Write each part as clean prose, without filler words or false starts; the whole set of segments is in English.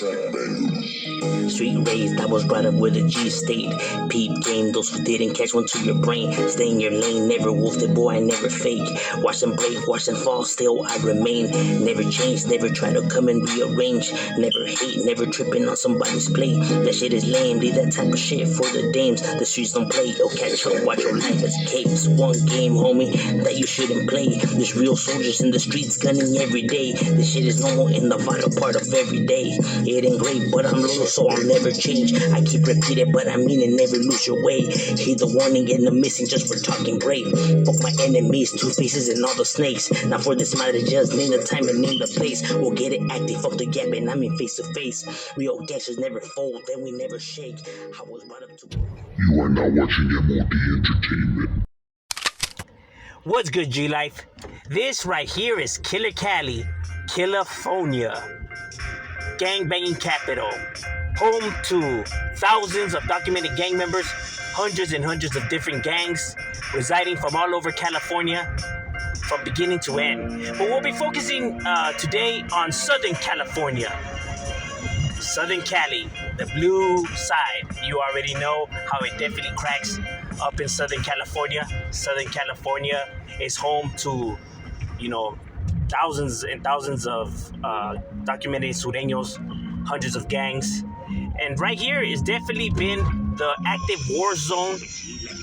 Street raised, I was brought up where the G stayed. Peep game, those who didn't catch one to your brain. Stay in your lane, never wolfed it, boy, I never fake. Watch them break, watch them fall, still I remain. Never change, never try to come and rearrange. Never hate, never tripping on somebody's plate. That shit is lame, leave that type of shit for the dames. The streets don't play, oh catch up, watch your life as capes. One game, homie, that you shouldn't play. There's real soldiers in the streets gunning every day. This shit is normal in the vital part of every day. It ain't great, but I'm loyal, so I'll never change. I keep repeating, but I mean it, never lose your way. Heed the warning and the missing just for talking brave. Fuck my enemies, two faces and all the snakes. Now for this matter, just name the time and name the place. We'll get it active, fuck the gap, and I'm in face to face. Real gangsters never fold, then we never shake. I was brought up to. You are now watching M.O.D Entertainment. What's good, G-Life? This right here is Killer Cali, California. Gangbanging capital. Home to thousands of documented gang members, hundreds and hundreds of different gangs residing from all over California from beginning to end. But we'll be focusing today on Southern California. Southern Cali, the blue side. You already know how it definitely cracks up in Southern California. Southern California is home to, thousands and thousands of documented sureños, hundreds of gangs. And right here has definitely been the active war zone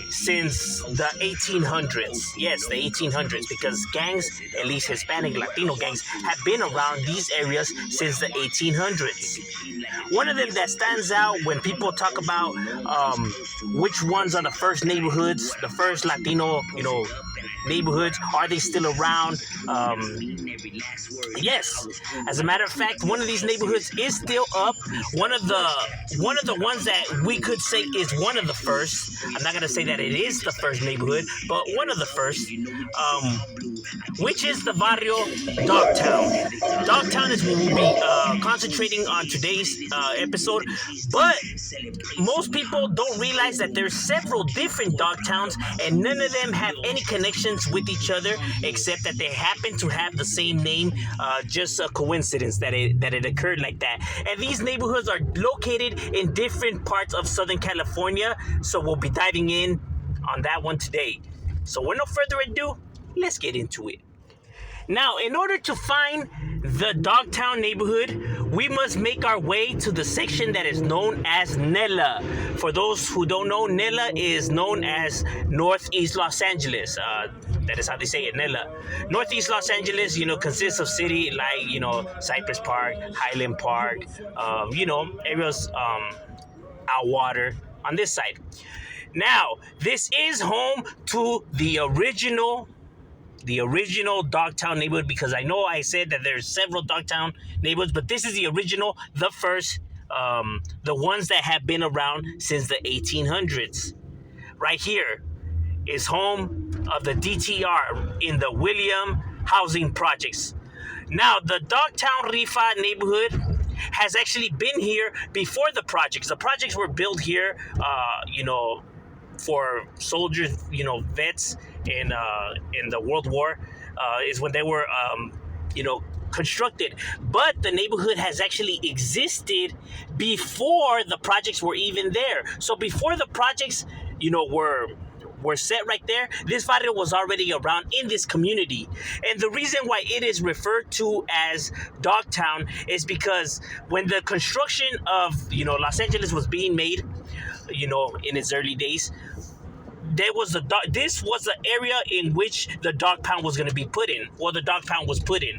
since the 1800s. Yes, the 1800s, because gangs, at least Hispanic, Latino gangs, have been around these areas since the 1800s. One of them that stands out when people talk about which ones are the first neighborhoods, the first Latino, neighborhoods, are they still around? Yes, as a matter of fact, one of these neighborhoods is still up. One of the ones that we could say is one of the first. I'm not gonna say that it is the first neighborhood, but one of the first, which is the varrio Dogtown. Dogtown is what we'll be concentrating on today's episode, but most people don't realize that there's several different Dogtowns, and none of them have any connections with each other, except that they happen to have the same name. Just a coincidence that it occurred like that. And these neighborhoods are located in different parts of Southern California, so we'll be diving in on that one today. So with no further ado, let's get into it. Now, in order to find the Dogtown neighborhood, we must make our way to the section that is known as Nella. For those who don't know, Nella is known as Northeast Los Angeles. That is how they say it, Nella. Northeast Los Angeles, consists of city like, Cypress Park, Highland Park, areas Outwater on this side. Now, this is home to the original Dogtown neighborhood, because I know I said that there's several Dogtown neighborhoods, but this is the original, the first, the ones that have been around since the 1800s. Right here is home of the DTR in the William Housing Projects. Now, the Dogtown Rifa neighborhood has actually been here before the projects. The projects were built here, for soldiers, vets in the World War, is when they were, constructed. But the neighborhood has actually existed before the projects were even there. So before the projects, were set right there, this barrio was already around in this community. And the reason why it is referred to as Dogtown is because when the construction of, Los Angeles was being made, in its early days, this was the area in which the dog pound was going to be put in, or the dog pound was put in.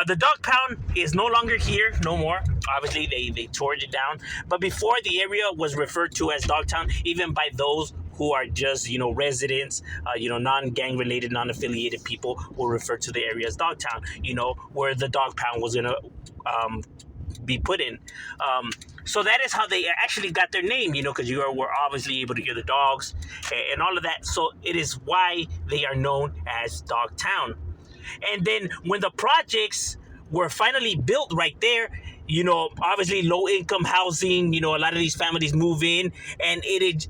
The dog pound is no longer here, no more. Obviously, they tore it down. But before, the area was referred to as Dogtown, even by those who are just, residents, non-gang related, non-affiliated people will refer to the area as Dogtown, where the dog pound was going to be put in. So that is how they actually got their name, because you were obviously able to hear the dogs and all of that. So it is why they are known as Dogtown. And then when the projects were finally built right there, obviously low income housing. A lot of these families move in, and it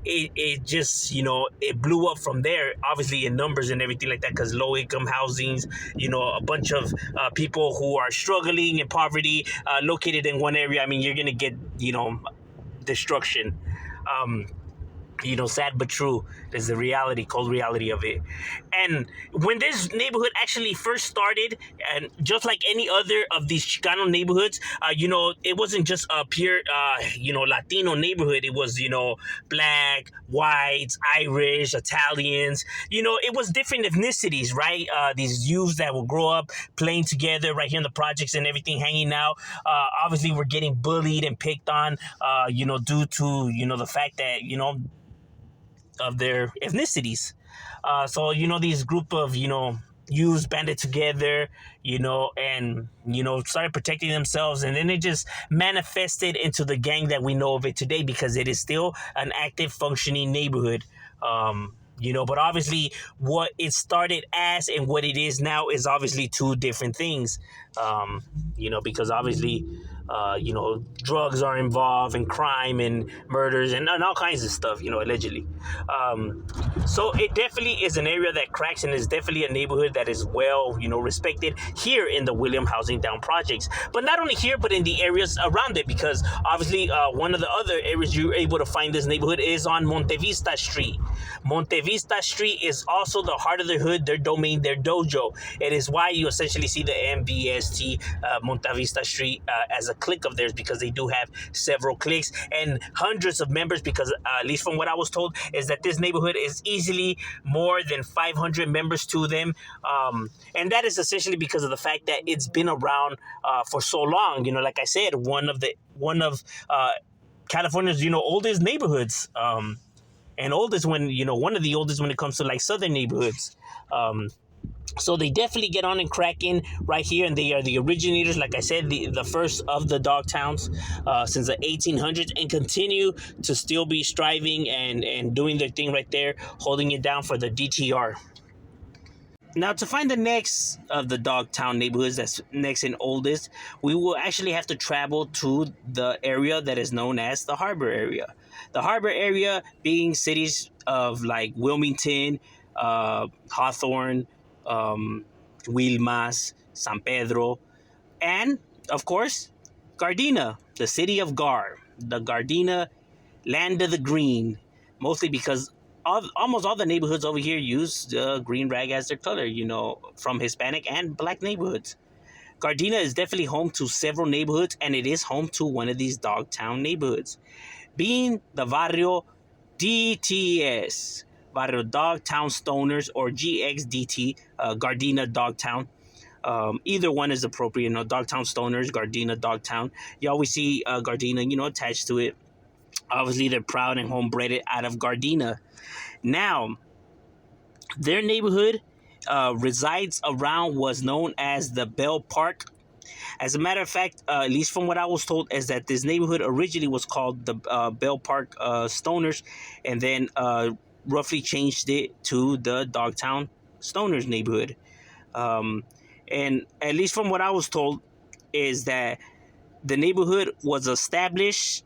just it blew up from there. Obviously in numbers and everything like that, because low income housings, a bunch of people who are struggling in poverty, located in one area. I mean, you're gonna get destruction. Um, sad but true. There's the reality, cold reality of it. And when this neighborhood actually first started, and just like any other of these Chicano neighborhoods, it wasn't just a pure, Latino neighborhood. It was, black, whites, Irish, Italians. It was different ethnicities, right? These youths that will grow up playing together right here in the projects and everything, hanging out. Obviously, we're getting bullied and picked on, due to, the fact that, of their ethnicities. So these group of youths banded together, and started protecting themselves, and then it just manifested into the gang that we know of it today, because it is still an active, functioning neighborhood. But obviously, what it started as and what it is now is obviously two different things. Because obviously, drugs are involved, and crime and murders and all kinds of stuff, allegedly. So it definitely is an area that cracks, and is definitely a neighborhood that is well, respected here in the William Housing Down projects. But not only here, but in the areas around it, because obviously one of the other areas you're able to find this neighborhood is on Montevista Street. Montevista Street is also the heart of the hood, their domain, their dojo. It is why you essentially see the MVST, Montevista Street, as a clique of theirs, because they do have several cliques and hundreds of members, because at least from what I was told, is that this neighborhood is easily more than 500 members to them. And that is essentially because of the fact that it's been around for so long. Like I said, one of California's oldest neighborhoods, and oldest when one of the oldest when it comes to like southern neighborhoods. So they definitely get on and cracking right here, and they are the originators, like I said, the first of the dog towns since the 1800s, and continue to still be striving and doing their thing right there, holding it down for the DTR. Now, to find the next of the Dogtown neighborhoods that's next and oldest, we will actually have to travel to the area that is known as the Harbor area. The Harbor area being cities of like Wilmington, Hawthorne, Wilmas, San Pedro, and of course, Gardena, the city of Gar, the Gardena land of the green, mostly because almost all the neighborhoods over here use the green rag as their color, from Hispanic and black neighborhoods. Gardena is definitely home to several neighborhoods, and it is home to one of these Dogtown neighborhoods, being the Varrio DTS, Barrio Dogtown Stoners, or GXDT, Gardena Dogtown. Either one is appropriate, Dogtown Stoners, Gardena Dogtown. You always see Gardena, attached to it. Obviously, they're proud and homebred out of Gardena. Now, their neighborhood resides around what's known as the Bell Park. As a matter of fact, at least from what I was told, is that this neighborhood originally was called the Bell Park Stoners, and then roughly changed it to the Dogtown Stoners neighborhood. And at least from what I was told, is that the neighborhood was established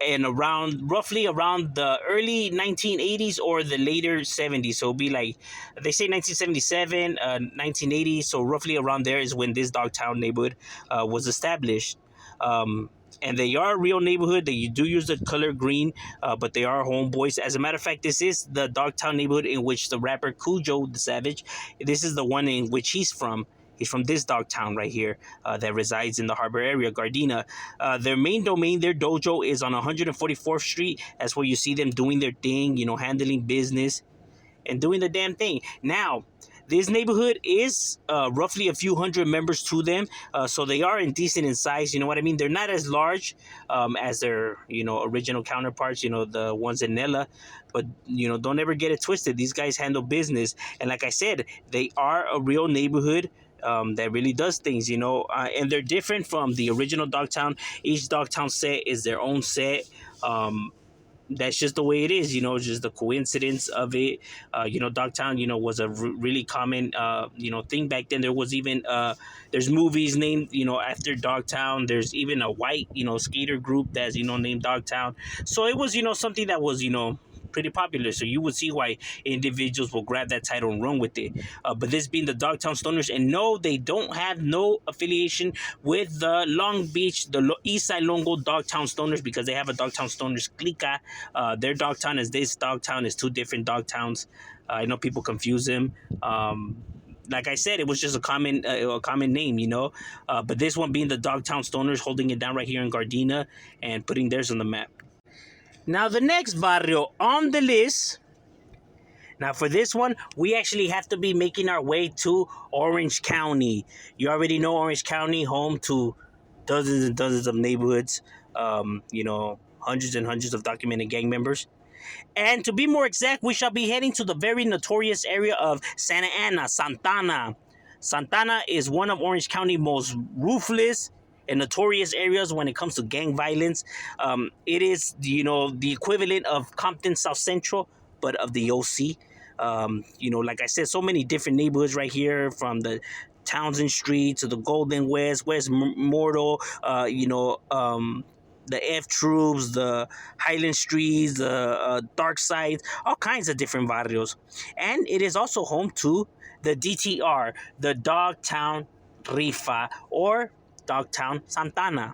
and roughly around the early 1980s or the later 70s. So it'll be like, they say 1977, 1980. So roughly around there is when this Dogtown neighborhood was established. And they are a real neighborhood. They do use the color green, but they are homeboys. As a matter of fact, this is the Dogtown neighborhood in which the rapper Cujo the Savage, this is the one in which he's from. He's from this Dogtown right here that resides in the Harbor area, Gardena. Their main domain, their dojo, is on 144th Street. That's where you see them doing their thing, handling business and doing the damn thing. Now, this neighborhood is roughly a few hundred members to them, so they are decent in size. You know what I mean? They're not as large as their, original counterparts, the ones in Nella. But, don't ever get it twisted. These guys handle business. And like I said, they are a real neighborhood that really does things, and they're different from the original Dogtown. Each Dogtown set is their own set. that's just the way it is, just the coincidence of it. Dogtown, was a really common, thing back then. There was even, there's movies named, after Dogtown. There's even a white, skater group that's, named Dogtown. So it was, something that was, pretty popular. So you would see why individuals will grab that title and run with it. But this being the Dogtown Stoners, and no, they don't have no affiliation with the Long Beach, the East Side Longo Dogtown Stoners, because they have a Dogtown Stoners clica. Their Dogtown is this Dogtown is two different Dogtowns. I know people confuse them. Like I said, it was just a common name. But this one being the Dogtown Stoners, holding it down right here in Gardena and putting theirs on the map. Now, the next barrio on the list. Now, for this one, we actually have to be making our way to Orange County. You already know Orange County, home to dozens and dozens of neighborhoods, hundreds and hundreds of documented gang members. And to be more exact, we shall be heading to the very notorious area of Santa Ana, Santana. Santana is one of Orange County's most ruthless and notorious areas when it comes to gang violence. It is, the equivalent of Compton South Central, but of the OC. Like I said, so many different neighborhoods right here, from the Townsend Street to the Golden West, West Mortal, the F Troops, the Highland Streets, the Dark Side, all kinds of different barrios. And it is also home to the DTR, the Dogtown Rifa, or Dogtown Santana.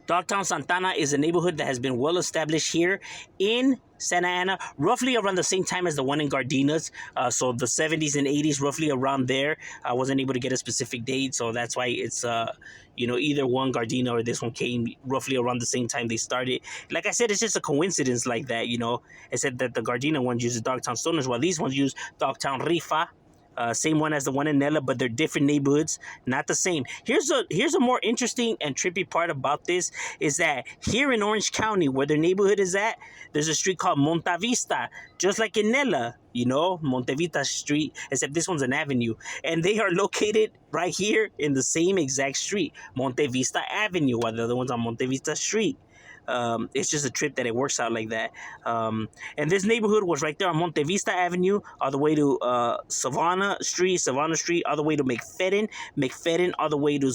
Dogtown Santana is a neighborhood that has been well established here in Santa Ana, roughly around the same time as the one in Gardenas. So the 70s and 80s, roughly around there. I wasn't able to get a specific date, so that's why it's either one, Gardena, or this one, came roughly around the same time they started. Like I said, it's just a coincidence like that. It said that the Gardena one uses Dogtown Stoners, while these ones use Dogtown Rifa. Same one as the one in Nella, but they're different neighborhoods, not the same. Here's a more interesting and trippy part about this, is that here in Orange County, where their neighborhood is at, there's a street called Montavista, just like in Nella, Montevita Street, except this one's an avenue. And they are located right here in the same exact street, Montevista Avenue, while the other one's on Montevista Street. It's just a trip that it works out like that. And this neighborhood was right there on Montevista Avenue, all the way to Savannah Street, all the way to McFadden, all the way to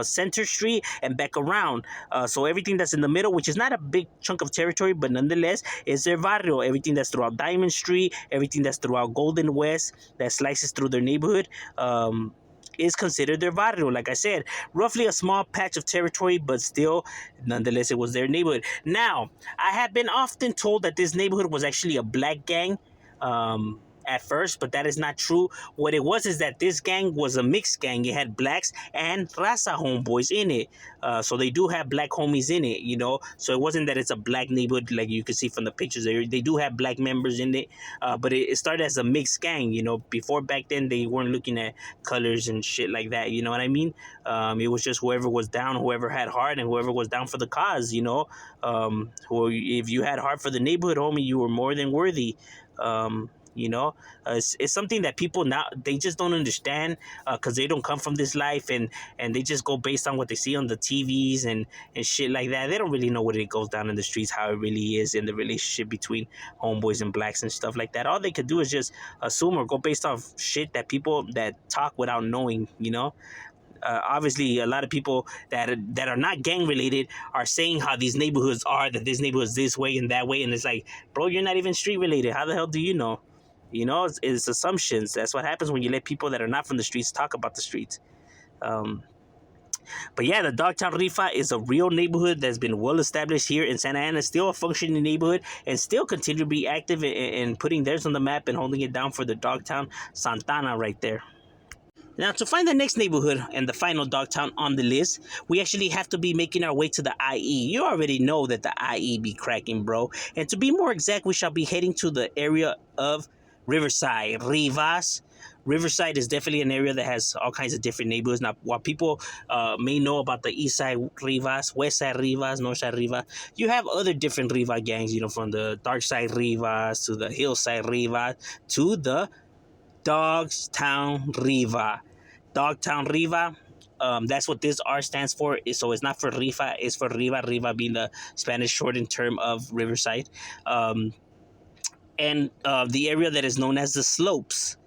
Center Street, and back around. So everything that's in the middle, which is not a big chunk of territory, but nonetheless, is their barrio. Everything that's throughout Diamond Street, everything that's throughout Golden West, that slices through their neighborhood, is considered their barrio. Like I said, roughly a small patch of territory, but still, nonetheless, it was their neighborhood. Now, I have been often told that this neighborhood was actually a black gang. At first, but that is not true. What it was is that this gang was a mixed gang. It had blacks and Raza homeboys in it. So they do have black homies in it, So it wasn't that it's a black neighborhood like you can see from the pictures. They do have black members in it, but it started as a mixed gang, Before, back then, they weren't looking at colors and shit like that, you know what I mean? It was just whoever was down, whoever had heart, and whoever was down for the cause, If you had heart for the neighborhood, homie, you were more than worthy. It's something that people now, they just don't understand, because they don't come from this life, and they just go based on what they see on the TVs and shit like that. They don't really know what it goes down in the streets, how it really is in the relationship between homeboys and blacks and stuff like that. All they could do is just assume or go based off shit that people that talk without knowing, Obviously, a lot of people that are not gang related are saying how these neighborhoods are, that this neighborhood's this way and that way, and it's like, bro, you're not even street related. How the hell do you know? It's assumptions. That's what happens when you let people that are not from the streets talk about the streets. But yeah, the Dogtown Rifa is a real neighborhood that's been well established here in Santa Ana, still a functioning neighborhood, and still continue to be active in putting theirs on the map and holding it down for the Dogtown Santana right there. Now, to find the next neighborhood and the final Dogtown on the list, we actually have to be making our way to the IE. You already know that the IE be cracking, bro. And to be more exact, we shall be heading to the area of Riverside, Rivas. Riverside is definitely an area that has all kinds of different neighborhoods. Now, while people may know about the east side Rivas, west side Rivas, north side Rivas, you have other different Riva gangs, from the dark side Rivas to the hillside Rivas to the Dogtown Riva. Dogtown Riva, That's what this R stands for. So it's not for Rifa, it's for Riva. Riva being the Spanish shortened term of Riverside. And the area that is known as the slopes.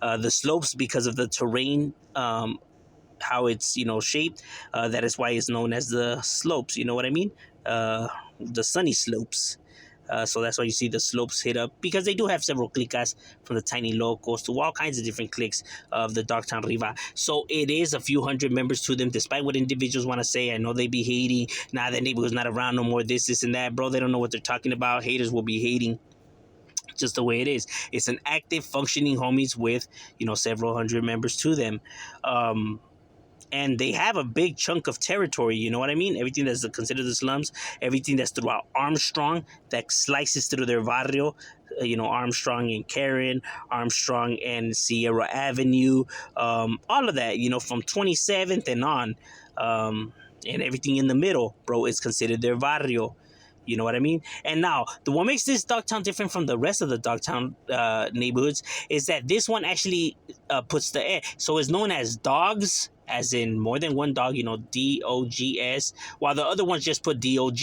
The slopes, because of the terrain, how it's shaped. That is why it's known as the slopes. You know what I mean? The sunny slopes. So that's why you see the slopes hit up, because they do have several clicas, from the tiny locos to all kinds of different cliques of the Dogtown Riva. So it is a few hundred members to them, despite what individuals want to say. I know they be hating. Nah, that neighborhood's not around no more, this, and that. Bro, they don't know what they're talking about. Haters will be hating. Just the way it is. It's an active, functioning homies with, several hundred members to them. And they have a big chunk of territory, you know what I mean? Everything that's considered the slums, everything that's throughout Armstrong, that slices through their barrio, Armstrong and Karen, Armstrong and Sierra Avenue, all of that, from 27th and on, and everything in the middle, bro, is considered their barrio. You know what I mean? And now, what makes this Dogtown different from the rest of the Dogtown neighborhoods is that this one actually puts the air. So it's known as dogs, as in more than one dog, DOGS, while the other ones just put DOG.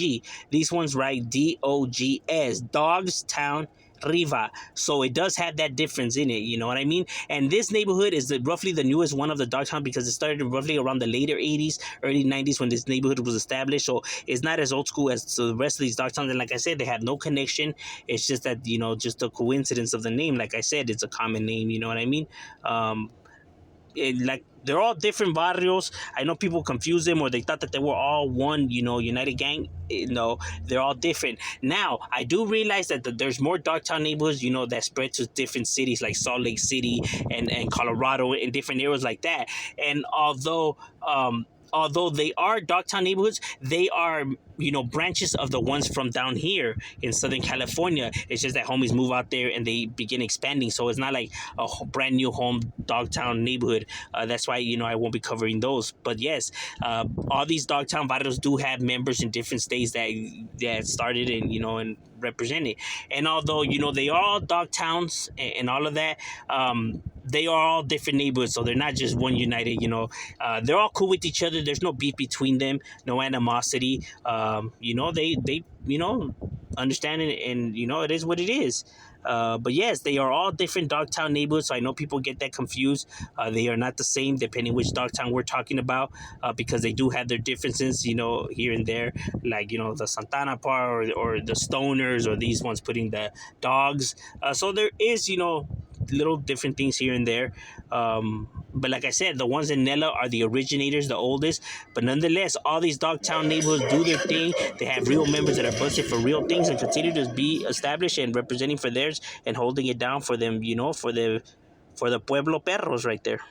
These ones write DOGS, Dogstown Riva. So it does have that difference in it, you know what I mean? And this neighborhood is roughly the newest one of the Dogtown, because it started roughly around the later 80s, early 90s when this neighborhood was established. So it's not as old school as the rest of these Dogtowns. And like I said, they have no connection. It's just that, just a coincidence of the name. Like I said, it's a common name, you know what I mean? They're all different barrios. I know people confuse them, or they thought that they were all one, united gang. No, they're all different. Now, I do realize that there's more Dogtown neighborhoods, that spread to different cities like Salt Lake City and Colorado and different areas like that. And although they are Dogtown neighborhoods, they are, branches of the ones from down here in Southern California. It's just that homies move out there and they begin expanding. So it's not like a brand new home Dogtown neighborhood. That's why, I won't be covering those. But yes, all these Dogtown barrios do have members in different states that started and represented. And although, they are all Dogtowns and all of that, they are all different neighborhoods, so they're not just one united. They're all cool with each other. There's no beef between them, no animosity. They understand it, and it is what it is. But yes, they are all different Dogtown neighborhoods, so I know people get that confused. They are not the same depending which Dogtown we're talking about, because they do have their differences, here and there, like, the Santana part or the Stoners, or these ones putting the dogs. So there is, little different things here and there. But like I said, the ones in Nella are the originators, the oldest. But nonetheless, all these Dogtown neighborhoods do their thing. They have real members that are busted for real things and continue to be established and representing for theirs and holding it down for them, for the Pueblo Perros right there.